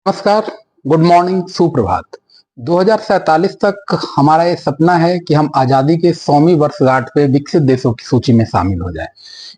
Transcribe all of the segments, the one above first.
नमस्कार, good morning, सुप्रभात। 2047 तक हमारा ये सपना है कि हम आजादी के 100वीं वर्षगांठ पे विकसित देशों की सूची में शामिल हो जाएं।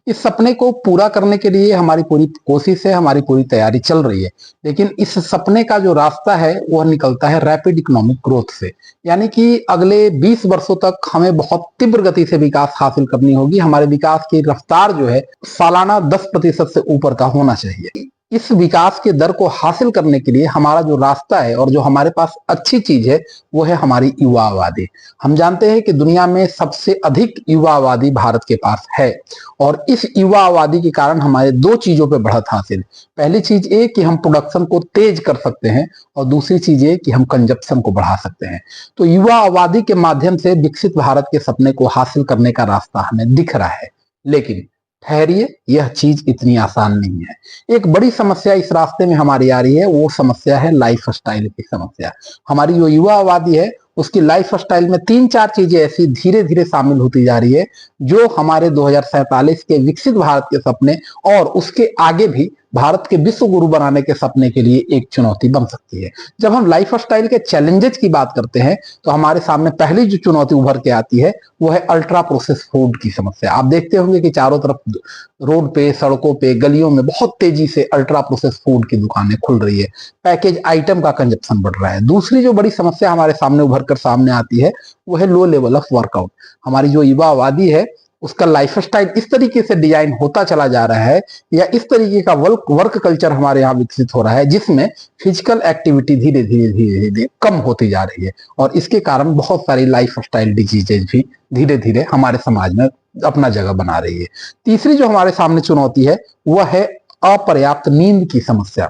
इस सपने को पूरा करने के लिए हमारी पूरी कोशिश है, हमारी पूरी तैयारी चल रही है। लेकिन इस सपने का जो रास्ता है वह निकलता है रैपिड इकोनॉमिक ग्रोथ से। यानी कि अगले 20 वर्षों तक हमें बहुत तीव्र गति से विकास हासिल करनी होगी। हमारे विकास की रफ्तार जो है सालाना 10% से ऊपर का होना चाहिए। इस विकास के दर को हासिल करने के लिए हमारा जो रास्ता है और जो हमारे पास अच्छी चीज है वो है हमारी युवा आबादी। हम जानते हैं कि दुनिया में सबसे अधिक युवा आबादी भारत के पास है और इस युवा आबादी के कारण हमारे दो चीजों पे बढ़त हासिल। पहली चीज ये कि हम प्रोडक्शन को तेज कर सकते हैं और दूसरी चीज ये कि हम कंजप्शन को बढ़ा सकते हैं। तो युवा आबादी के माध्यम से विकसित भारत के सपने को हासिल करने का रास्ता हमें दिख रहा है। लेकिन ठहरिए, यह चीज इतनी आसान नहीं है। एक बड़ी समस्या इस रास्ते में हमारी आ रही है, वो समस्या है लाइफ स्टाइल की समस्या। हमारी जो युवा आबादी है उसकी लाइफ स्टाइल में तीन चार चीजें ऐसी धीरे धीरे शामिल होती जा रही है जो हमारे 2047 के विकसित भारत के सपने और उसके आगे भी भारत के विश्व गुरु बनाने के सपने के लिए एक चुनौती बन सकती है। जब हम लाइफ स्टाइल के चैलेंजेस की बात करते हैं तो हमारे सामने पहली जो चुनौती उभर के आती है वो है अल्ट्रा प्रोसेस फूड की समस्या। आप देखते होंगे कि चारों तरफ रोड पे, सड़कों पे, गलियों में बहुत तेजी से अल्ट्रा प्रोसेस फूड की दुकानें खुल रही है। पैकेज आइटम का कंजप्शन बढ़ रहा है। दूसरी जो बड़ी समस्या हमारे सामने उभर कर सामने आती है वो है लो लेवल ऑफ वर्कआउट। हमारी जो युवा आबादी है उसका लाइफस्टाइल इस तरीके से डिजाइन होता चला जा रहा है या इस तरीके का वर्क कल्चर हमारे यहाँ विकसित हो रहा है जिसमें फिजिकल एक्टिविटी धीरे धीरे धीरे धीरे कम होती जा रही है और इसके कारण बहुत सारी लाइफ स्टाइल डिजीजेज भी धीरे धीरे हमारे समाज में अपना जगह बना रही है। तीसरी जो हमारे सामने चुनौती है वह है अपर्याप्त नींद की समस्या।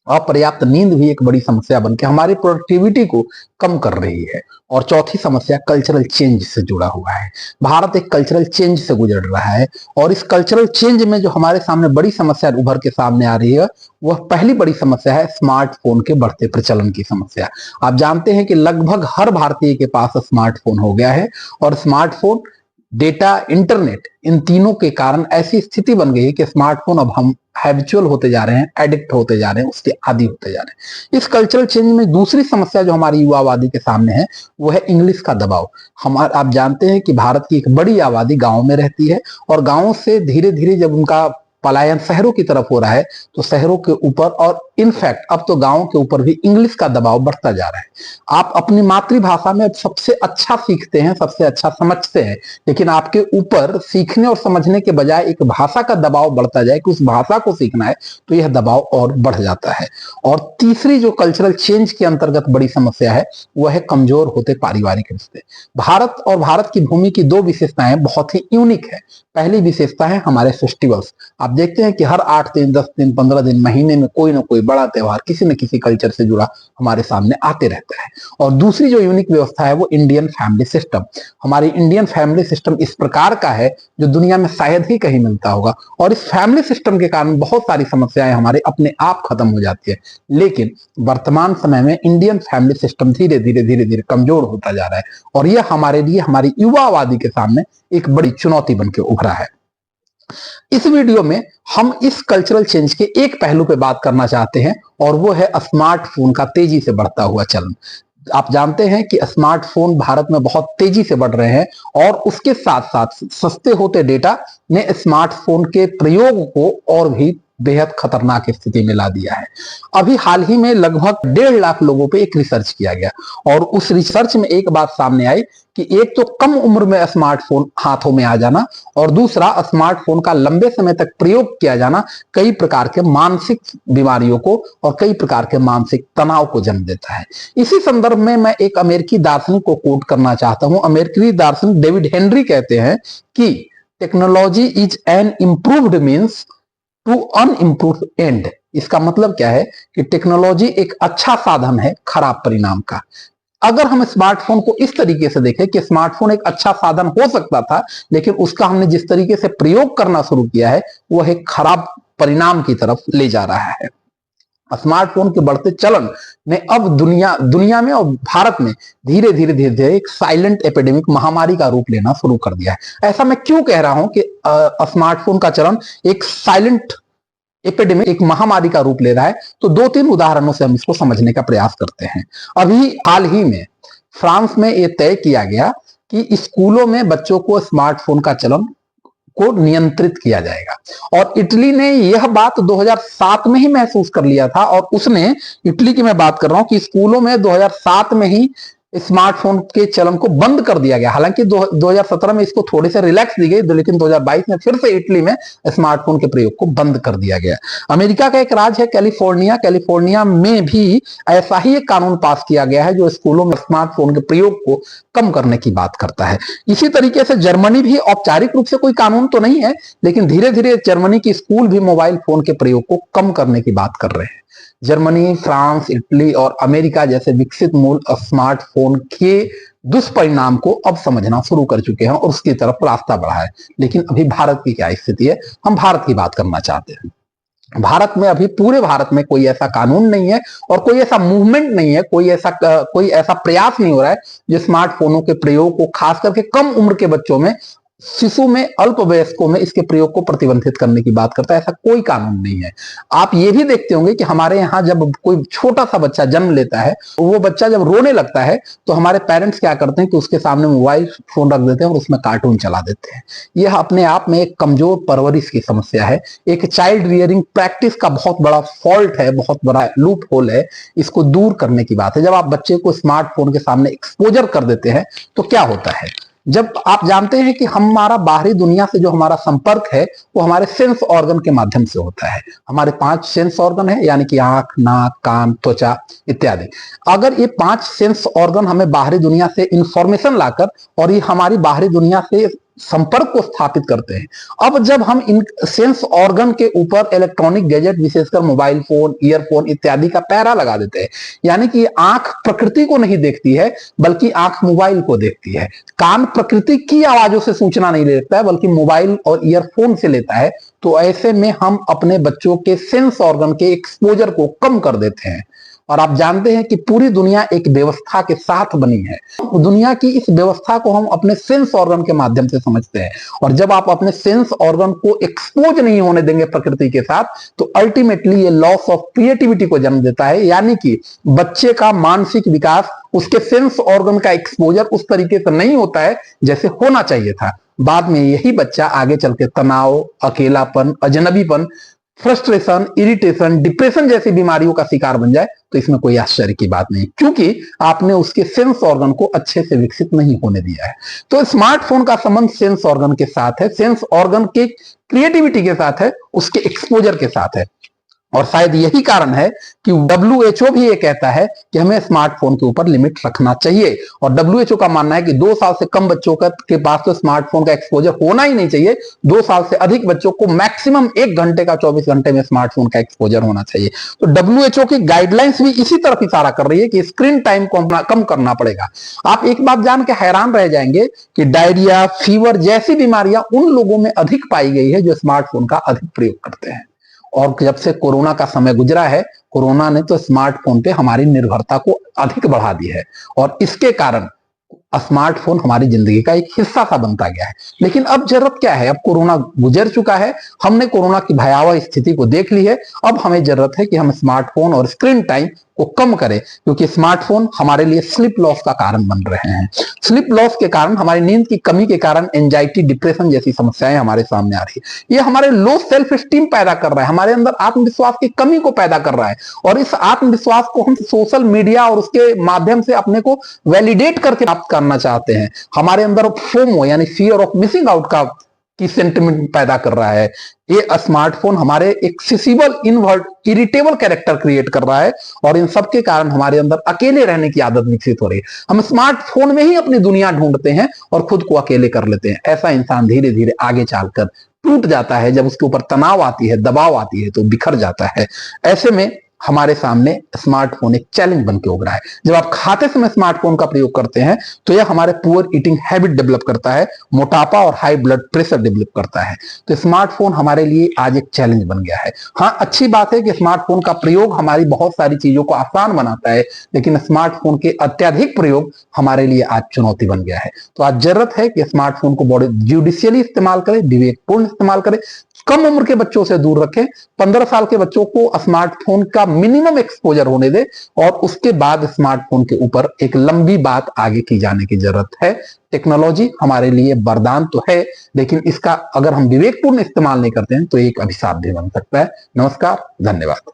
अपर्याप्त नींद भी एक बड़ी समस्या बनकर हमारी प्रोडक्टिविटी को कम कर रही है। और चौथी समस्या कल्चरल चेंज से जुड़ा हुआ है। भारत एक कल्चरल चेंज से गुजर रहा है और इस कल्चरल चेंज में जो हमारे सामने बड़ी समस्या उभर के सामने आ रही है वह पहली बड़ी समस्या है स्मार्टफोन के बढ़ते प्रचलन की समस्या। आप जानते हैं कि लगभग हर भारतीय के पास स्मार्टफोन हो गया है और स्मार्टफोन, डेटा, इंटरनेट, इन तीनों के कारण ऐसी स्थिति बन गई है कि स्मार्टफोन अब हम हैबिचुअल होते जा रहे हैं, एडिक्ट होते जा रहे हैं, उसके आदी होते जा रहे हैं। इस कल्चरल चेंज में दूसरी समस्या जो हमारी युवा आबादी के सामने है वो है इंग्लिश का दबाव। आप जानते हैं कि भारत की एक बड़ी आबादी गांव में रहती है और गांवों से धीरे धीरे जब उनका पलायन शहरों की तरफ हो रहा है तो शहरों के ऊपर और इनफैक्ट अब तो गांवों के ऊपर भी इंग्लिश का दबाव बढ़ता जा रहा है। आप अपनी मातृभाषा में सबसे अच्छा सीखते हैं, सबसे अच्छा समझते हैं, लेकिन आपके ऊपर सीखने और समझने के बजाय एक भाषा का दबाव बढ़ता जाए कि उस भाषा को सीखना है तो यह दबाव और बढ़ जाता है। और तीसरी जो कल्चरल चेंज के अंतर्गत बड़ी समस्या है वह है कमजोर होते पारिवारिक रिश्ते। भारत और भारत की भूमि की दो विशेषताएं बहुत ही यूनिक है। पहली विशेषता है हमारे फेस्टिवल्स। आप देखते हैं कि हर 8 दिन, 10 दिन, 15 दिन, महीने में कोई ना कोई बड़ा त्योहार किसी न किसी कल्चर से जुड़ा हमारे सामने आते रहता है। और दूसरी जो यूनिक व्यवस्था है वो इंडियन फैमिली सिस्टम। हमारी इंडियन फैमिली सिस्टम इस प्रकार का है जो दुनिया में शायद ही कहीं मिलता होगा और इस फैमिली सिस्टम के कारण बहुत सारी समस्याएं हमारे अपने आप खत्म हो जाती है। लेकिन वर्तमान समय में इंडियन फैमिली सिस्टम धीरे धीरे धीरे धीरे कमजोर होता जा रहा है और यह हमारे लिए, हमारी युवा आबादी के सामने एक बड़ी चुनौती बनकर उभरा है। इस वीडियो में हम इस कल्चरल चेंज के एक पहलू पे बात करना चाहते हैं और वो है स्मार्टफोन का तेजी से बढ़ता हुआ चलन। आप जानते हैं कि स्मार्टफोन भारत में बहुत तेजी से बढ़ रहे हैं और उसके साथ साथ सस्ते होते डेटा ने स्मार्टफोन के प्रयोग को और भी बेहद खतरनाक स्थिति में ला दिया है। अभी हाल ही में लगभग 1.5 लाख लोगों पे एक रिसर्च किया गया और उस रिसर्च में एक बात सामने आई कि एक तो कम उम्र में स्मार्टफोन हाथों में आ जाना और दूसरा स्मार्टफोन का लंबे समय तक प्रयोग किया जाना कई प्रकार के मानसिक बीमारियों को और कई प्रकार के मानसिक तनाव को जन्म देता है। इसी संदर्भ में मैं एक अमेरिकी दार्शनिक को कोट करना चाहता हूं। अमेरिकी दार्शनिक डेविड हेनरी कहते हैं कि technology is an improved means to unimproved end. इसका मतलब क्या है कि टेक्नोलॉजी एक अच्छा साधन है खराब परिणाम का। अगर हम स्मार्टफोन को इस तरीके से देखें कि स्मार्टफोन एक अच्छा साधन हो सकता था लेकिन उसका हमने जिस तरीके से प्रयोग करना शुरू किया है वह एक खराब परिणाम की तरफ ले जा रहा है। स्मार्टफोन के बढ़ते चलन ने अब दुनिया में और भारत में धीरे धीरे धीरे धीरे एक साइलेंट एपिडेमिक, महामारी का रूप लेना शुरू कर दिया है। ऐसा मैं क्यों कह रहा हूं कि स्मार्टफोन का चलन एक साइलेंट एपिडेमिक, एक महामारी का रूप ले रहा है। तो 2-3 उदाहरणों से हम इसको समझने का प्रयास करते हैं। अभी हाल ही में फ्रांस में यह तय किया गया कि स्कूलों में बच्चों को स्मार्टफोन का चलन को नियंत्रित किया जाएगा, और इटली ने यह बात 2007 में ही महसूस कर लिया था, और उसने, इटली की मैं बात कर रहा हूं, कि स्कूलों में 2007 में ही स्मार्टफोन के चलन को बंद कर दिया गया। हालांकि 2017 में इसको थोड़े से रिलैक्स दी गई, लेकिन 2022 में फिर से इटली में स्मार्टफोन के प्रयोग को बंद कर दिया गया। अमेरिका का एक राज्य है कैलिफोर्निया, कैलिफोर्निया में भी ऐसा ही एक कानून पास किया गया है जो स्कूलों में स्मार्टफोन के प्रयोग को कम करने की बात करता है। इसी तरीके से जर्मनी भी, औपचारिक रूप से कोई कानून तो नहीं है, लेकिन धीरे धीरे जर्मनी के स्कूल भी मोबाइल फोन के प्रयोग को कम करने की बात कर रहे हैं। जर्मनी, फ्रांस, इटली और अमेरिका जैसे विकसित मूल स्मार्टफोन के दुष्परिणाम को अब समझना शुरू कर चुके हैं और उसकी तरफ रास्ता बढ़ा है। लेकिन अभी भारत की क्या स्थिति है, हम भारत की बात करना चाहते हैं। भारत में अभी पूरे भारत में कोई ऐसा कानून नहीं है और कोई ऐसा मूवमेंट नहीं है, कोई ऐसा प्रयास नहीं हो रहा है जो स्मार्टफोनों के प्रयोग को, खास करके कम उम्र के बच्चों में, शिशु में, अल्पवयस्कों में इसके प्रयोग को प्रतिबंधित करने की बात करता है। ऐसा कोई कानून नहीं है। आप ये भी देखते होंगे कि हमारे यहाँ जब कोई छोटा सा बच्चा जन्म लेता है, वो बच्चा जब रोने लगता है तो हमारे पेरेंट्स क्या करते हैं कि उसके सामने मोबाइल फोन रख देते हैं और उसमें कार्टून चला देते हैं। यह अपने आप में एक कमजोर परवरिश की समस्या है, एक चाइल्ड रियरिंग प्रैक्टिस का बहुत बड़ा फॉल्ट है, बहुत बड़ा लूप होल है। इसको दूर करने की बात है। जब आप बच्चे को स्मार्टफोन के सामने एक्सपोजर कर देते हैं तो क्या होता है, जब आप जानते हैं कि हमारा बाहरी दुनिया से जो हमारा संपर्क है वो हमारे सेंस ऑर्गन के माध्यम से होता है। हमारे 5 सेंस ऑर्गन है, यानी कि आंख, नाक, कान, त्वचा इत्यादि। अगर ये 5 सेंस ऑर्गन हमें बाहरी दुनिया से इंफॉर्मेशन लाकर और ये हमारी बाहरी दुनिया से संपर्क को स्थापित करते हैं, अब जब हम इन सेंस ऑर्गन के ऊपर इलेक्ट्रॉनिक गैजेट, विशेषकर मोबाइल फोन, ईयरफोन इत्यादि का पैरा लगा देते हैं, यानी कि आंख प्रकृति को नहीं देखती है बल्कि आंख मोबाइल को देखती है, कान प्रकृति की आवाजों से सूचना नहीं लेता है बल्कि मोबाइल और ईयरफोन से लेता है, तो ऐसे में हम अपने बच्चों के सेंस ऑर्गन के एक्सपोजर को कम कर देते हैं। और आप जानते हैं कि पूरी दुनिया एक व्यवस्था के साथ बनी है। दुनिया की इस व्यवस्था को हम अपने सेंस ऑर्गन के माध्यम से समझते हैं, और जब आप अपने सेंस ऑर्गन को एक्सपोज नहीं होने देंगे प्रकृति के साथ, तो अल्टीमेटली ये लॉस ऑफ क्रिएटिविटी को जन्म देता है, यानी कि बच्चे का मानसिक विकास उसके सेंस ऑर्गन का एक्सपोजर उस तरीके से नहीं होता है जैसे होना चाहिए था। बाद में यही बच्चा आगे चल के तनाव, अकेलापन, अजनबीपन, फ्रस्ट्रेशन, इरिटेशन, डिप्रेशन जैसी बीमारियों का शिकार बन जाए, तो इसमें कोई आश्चर्य की बात नहीं, क्योंकि आपने उसके सेंस ऑर्गन को अच्छे से विकसित नहीं होने दिया है। तो स्मार्टफोन का संबंध सेंस ऑर्गन के साथ है, सेंस ऑर्गन के क्रिएटिविटी के साथ है, उसके एक्सपोजर के साथ है। और शायद यही कारण है कि WHO भी ये कहता है कि हमें स्मार्टफोन के ऊपर लिमिट रखना चाहिए, और WHO का मानना है कि 2 साल से कम बच्चों के पास तो स्मार्टफोन का एक्सपोजर होना ही नहीं चाहिए। 2 साल से अधिक बच्चों को मैक्सिमम 1 घंटे का 24 घंटे में स्मार्टफोन का एक्सपोजर होना चाहिए। तो WHO की गाइडलाइंस भी इसी तरफ इशारा कर रही है कि स्क्रीन टाइम को कम करना पड़ेगा। आप एक बात जान के हैरान रह जाएंगे कि डायरिया, फीवर जैसी बीमारियां उन लोगों में अधिक पाई गई है जो स्मार्टफोन का अधिक प्रयोग करते हैं। और जब से कोरोना का समय गुजरा है, कोरोना ने तो स्मार्टफोन पे हमारी निर्भरता को अधिक बढ़ा दी है, और इसके कारण स्मार्टफोन हमारी जिंदगी का एक हिस्सा सा बनता गया है। लेकिन अब जरूरत क्या है, अब कोरोना गुजर चुका है, हमने कोरोना की भयावह स्थिति को देख ली है। अब हमें जरूरत है कि हम स्मार्टफोन और स्क्रीन टाइम को कम करें, क्योंकि स्मार्टफोन हमारे लिए स्लीप लॉस का कारण बन रहे हैं। स्लीप लॉस के कारण, हमारी नींद की कमी के कारण एंजाइटी, डिप्रेशन जैसी समस्याएं हमारे सामने आ रही है। ये हमारे लो सेल्फ स्टीम पैदा कर रहा है, हमारे अंदर आत्मविश्वास की कमी को पैदा कर रहा है, और इस आत्मविश्वास को हम सोशल मीडिया और उसके माध्यम से अपने को वैलिडेट करके प्राप्त करना चाहते हैं। हमारे अंदर फोमो यानी फियर ऑफ मिसिंग आउट की सेंटिमेंट पैदा कर रहा है। ये स्मार्टफोन हमारे एक्सेसिबल, इरिटेबल कैरेक्टर क्रिएट कर रहा है, और इन सब के कारण हमारे अंदर अकेले रहने की आदत विकसित हो रही है। हम स्मार्टफोन में ही अपनी दुनिया ढूंढते हैं और खुद को अकेले कर लेते हैं। ऐसा इंसान धीरे धीरे आगे चलकर टूट जाता है। जब उसके ऊपर तनाव आती है, दबाव आती है, तो बिखर जाता है। ऐसे में हमारे सामने स्मार्टफोन एक चैलेंज बन के उभरा है। जब आप खाते समय स्मार्टफोन का प्रयोग करते हैं तो यह हमारे पुअर ईटिंग हैबिट डेवलप करता है, मोटापा और हाई ब्लड प्रेशर डेवलप करता है। तो स्मार्टफोन हमारे लिए आज एक चैलेंज बन गया है। हाँ, अच्छी बात है कि स्मार्टफोन का प्रयोग हमारी बहुत सारी चीजों को आसान बनाता है, लेकिन स्मार्टफोन के अत्यधिक प्रयोग हमारे लिए आज चुनौती बन गया है। तो आज जरूरत है कि स्मार्टफोन को बड़े जुडिशियली इस्तेमाल करें, विवेकपूर्ण इस्तेमाल करें, कम उम्र के बच्चों से दूर रखें। 15 साल के बच्चों को स्मार्टफोन का मिनिमम एक्सपोजर होने दें और उसके बाद स्मार्टफोन के ऊपर एक लंबी बात आगे की जाने की जरूरत है। टेक्नोलॉजी हमारे लिए वरदान तो है, लेकिन इसका अगर हम विवेकपूर्ण इस्तेमाल नहीं करते हैं तो एक अभिशाप भी बन सकता है। नमस्कार, धन्यवाद।